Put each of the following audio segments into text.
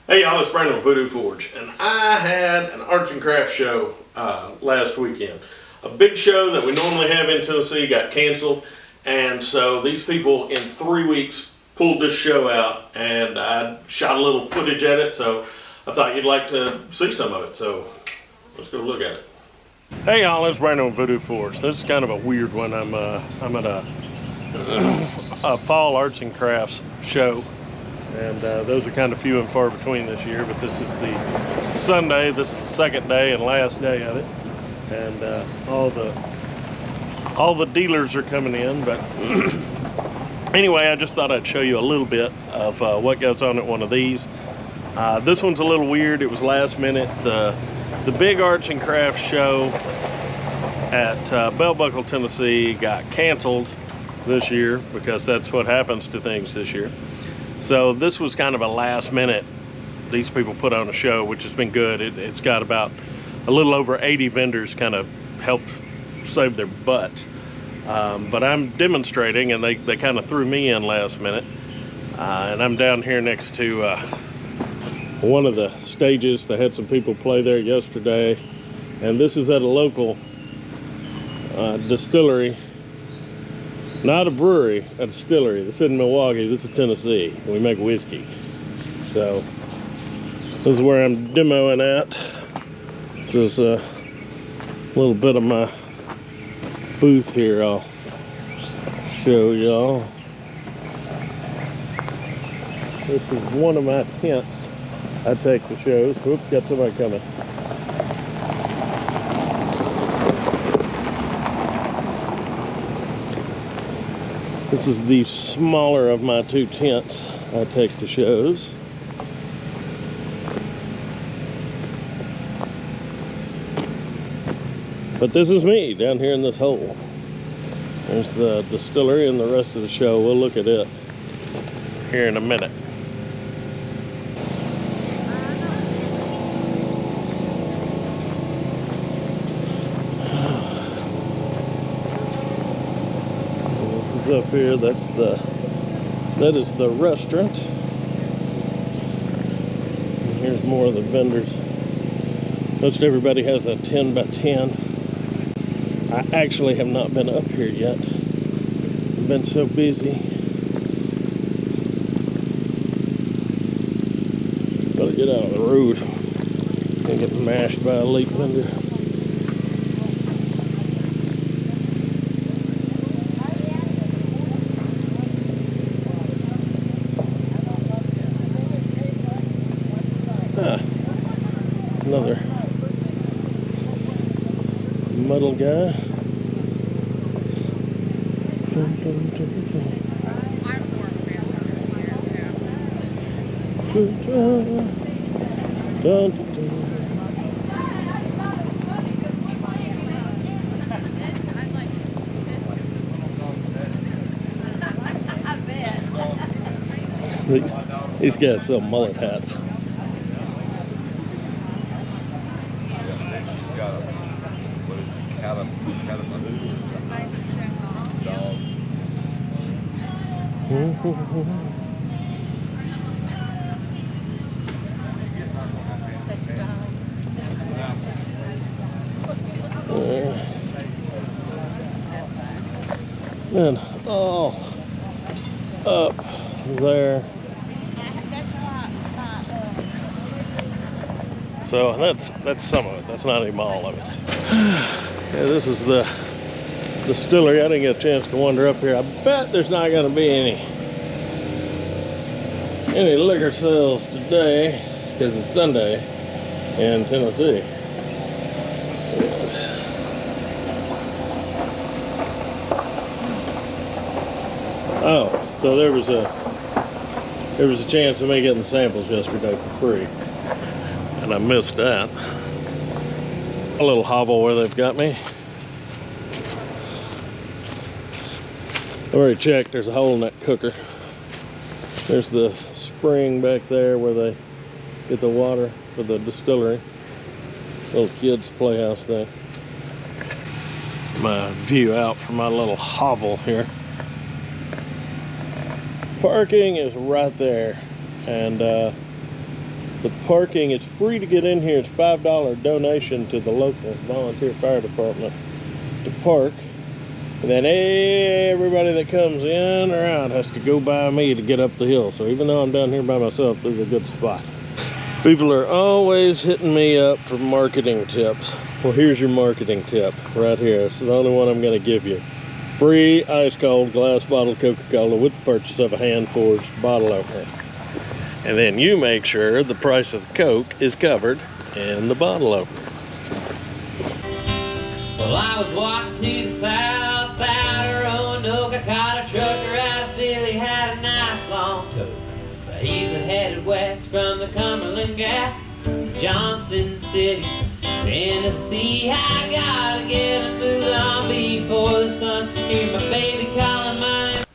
Hey y'all, it's Brandon with Voodoo Forge, and I had an arts and crafts show last weekend. A big show that we normally have in Tennessee got canceled, and so these people in 3 weeks pulled this show out, and I shot a little footage at it, so I thought you'd like to see some of it, so let's go look at it. Hey y'all, it's Brandon with Voodoo Forge. This is kind of a weird one. I'm at a fall arts and crafts show. And those are kind of few and far between this year, but this is the Sunday. This is the second day and last day of it, and all the dealers are coming in. But anyway, I just thought I'd show you a little bit of what goes on at one of these. This one's a little weird. It was last minute. The big arts and crafts show at Belt Buckle, Tennessee got canceled this year because that's what happens to things this year. So this was kind of a last minute, these people put on a show, which has been good. It's got about a little over 80 vendors kind of helped save their butts. But I'm demonstrating, and they kind of threw me in last minute. And I'm down here next to one of the stages. They had some people play there yesterday. And this is at a local distillery. Not a brewery, a distillery. This isn't Milwaukee, this is Tennessee. We make whiskey. So, this is where I'm demoing at. Just a little bit of my booth here I'll show y'all. This is one of my tents I take to shows. Whoop, got somebody coming. This is the smaller of my two tents I take to shows. But this is me down here in this hole. There's the distillery and the rest of the show. We'll look at it here in a minute. Up here, that is the restaurant. And here's more of the vendors. Most everybody has a 10 by 10. I actually have not been up here yet. I've been so busy. Gotta get out of the road and get mashed by a late vendor. Another muddle guy. These guys sell mullet hats. And all up there. So that's some of it. That's not even all of it. Yeah, this is the distillery. I didn't get a chance to wander up here. I bet there's not going to be any liquor sales today because it's Sunday in Tennessee. Oh, so there was a chance of me getting samples yesterday for free, and I missed that. A little hovel where they've got me. I already checked. There's a hole in that cooker. There's the spring back there where they get the water for the distillery. Little kids playhouse thing. My view out from my little hovel here. Parking is right there, and The parking, it's free to get in here. It's $5 donation to the local volunteer fire department to park. And then everybody that comes in or out has to go by me to get up the hill. So even though I'm down here by myself, this is a good spot. People are always hitting me up for marketing tips. Well, here's your marketing tip right here. It's the only one I'm going to give you. Free ice cold glass bottle Coca-Cola with the purchase of a hand-forged bottle opener. And then you make sure the price of the Coke is covered in the bottle opener. Well, I was walking to the south out of Roanoke. I caught a trucker out of Philly, had a nice long tow. But he's headed west from the Cumberland Gap, Johnson City, Tennessee. I gotta get a move on before the sun. Hear my baby calling my name.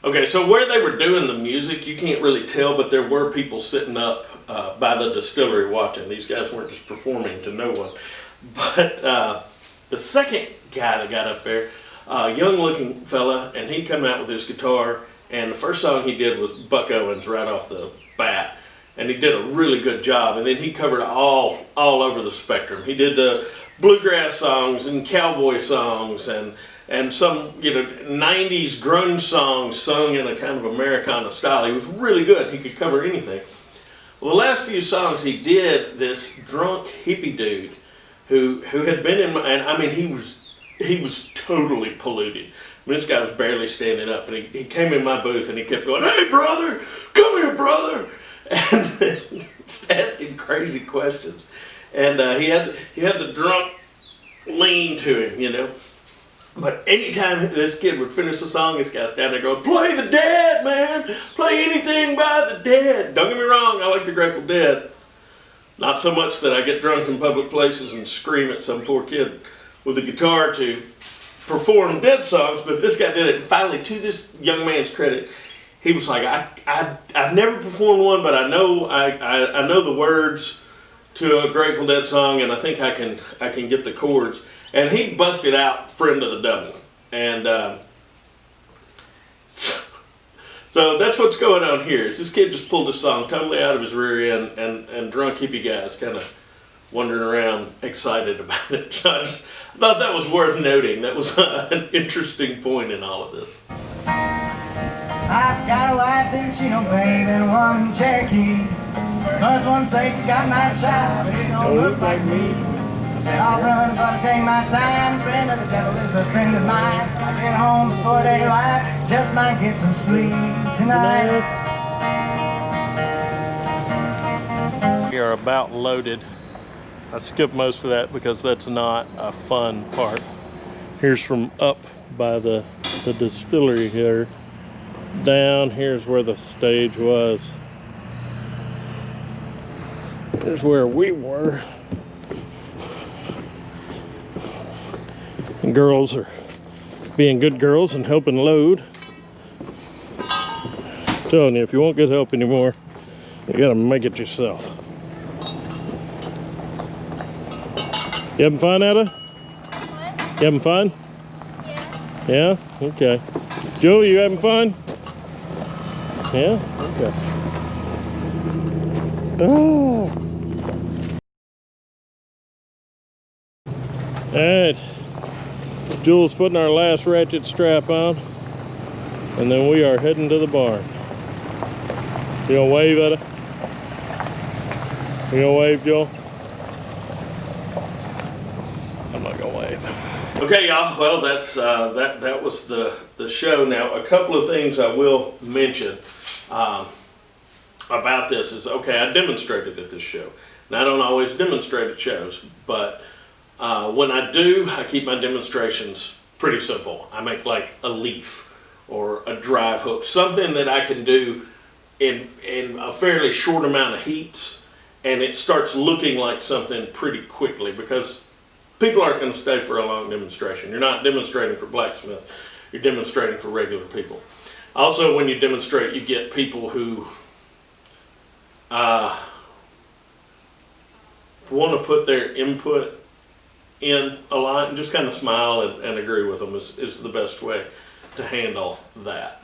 Okay, so where they were doing the music, you can't really tell, but there were people sitting up by the distillery watching. These guys weren't just performing to no one. But the second guy that got up there, young looking fella, and he come out with his guitar, and the first song he did was Buck Owens right off the bat. And he did a really good job, and then he covered all over the spectrum. He did the bluegrass songs and cowboy songs and some, you know, 90s grunge songs sung in a kind of Americana style. He was really good. He could cover anything. Well, the last few songs he did, this drunk hippie dude who had been in my, and I mean, he was totally polluted. I mean, this guy was barely standing up, and he came in my booth and he kept going, "Hey, brother, come here, brother," and just asking crazy questions. And he had the drunk lean to him, you know. But anytime this kid would finish the song, this guy's down there going, "Play the Dead, man! Play anything by the Dead!" Don't get me wrong, I like the Grateful Dead. Not so much that I get drunk in public places and scream at some poor kid with a guitar to perform Dead songs, but this guy did it. And finally, to this young man's credit, he was like, I've never performed one, but I know the words to a Grateful Dead song, and I think I can get the chords. And he busted out "Friend of the Devil," and so that's what's going on here. Is this kid just pulled this song totally out of his rear end, and drunk hippie guys kind of wandering around excited about it. So I thought that was worth noting. That was an interesting point in all of this. I've got a wife and she don't babe and one Cherokee. First one says she got my child, but it don't look like me. Said I'll run, but I take my time. Friend of the devil is a friend of mine. I've been home for daylight, just might get some sleep tonight. We are about loaded. I skipped most of that because that's not a fun part. Here's from up by the distillery here. Down here's where the stage was. Here's where we were. And girls are being good girls and helping load. I'm telling you, if you won't get help anymore, you gotta make it yourself. You having fun, Etta? What? You having fun? Yeah. Yeah? Okay. Joe, you having fun? Yeah? Okay. Oh. Alright. Jules putting our last ratchet strap on. And then we are heading to the barn. You gonna wave at her? You gonna wave, Joel? I'm not gonna wave. Okay, y'all. Well, that's that was the show. Now, a couple of things I will mention about this is, okay, I demonstrated at this show. And I don't always demonstrate at shows, but when I do, I keep my demonstrations pretty simple. I make like a leaf or a drive hook, something that I can do in a fairly short amount of heats, and it starts looking like something pretty quickly, because people aren't going to stay for a long demonstration. You're not demonstrating for blacksmith, you're demonstrating for regular people. Also, when you demonstrate, you get people who want to put their input in a lot and just kind of smile and agree with them is the best way to handle that.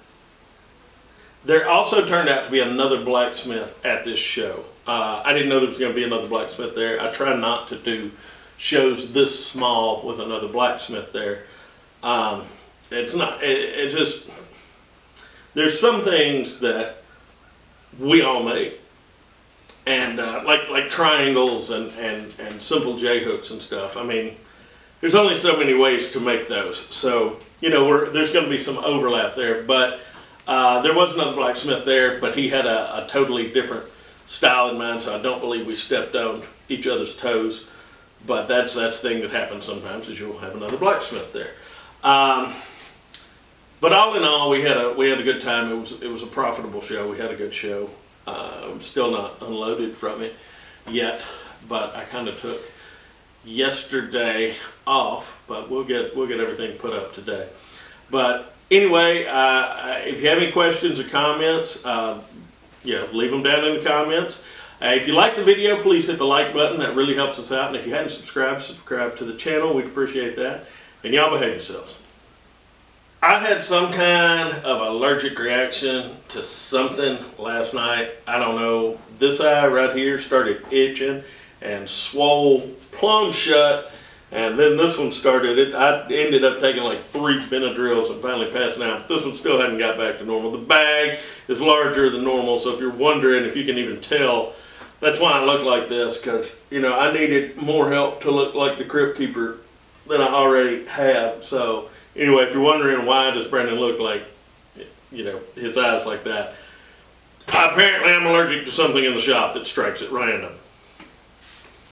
there also turned out to be another blacksmith at this show. I didn't know there was going to be another blacksmith there. I try not to do shows this small with another blacksmith there. It's not, it just, there's some things that we all make. And like triangles and simple J-hooks and stuff. I mean, there's only so many ways to make those. So, you know, there's going to be some overlap there. But there was another blacksmith there, but he had a totally different style in mind, so I don't believe we stepped on each other's toes. But that's the thing that happens sometimes, is you'll have another blacksmith there. But all in all, we had a good time. It was a profitable show. We had a good show. I'm still not unloaded from it yet, but I kind of took yesterday off. But we'll get everything put up today. But anyway, if you have any questions or comments, leave them down in the comments. If you like the video, please hit the like button. That really helps us out. And if you hadn't subscribed, subscribe to the channel. We'd appreciate that. And y'all behave yourselves. I had some kind of allergic reaction to something last night. I don't know. This eye right here started itching and swole plumb shut. And then this one started. I ended up taking like 3 Benadryls and finally passing out. This one still hadn't got back to normal. The bag is larger than normal. So if you're wondering if you can even tell, that's why I look like this. Because, you know, I needed more help to look like the Crypt Keeper than I already have. So anyway, if you're wondering why does Brandon look like, you know, his eyes like that, apparently I'm allergic to something in the shop that strikes at random.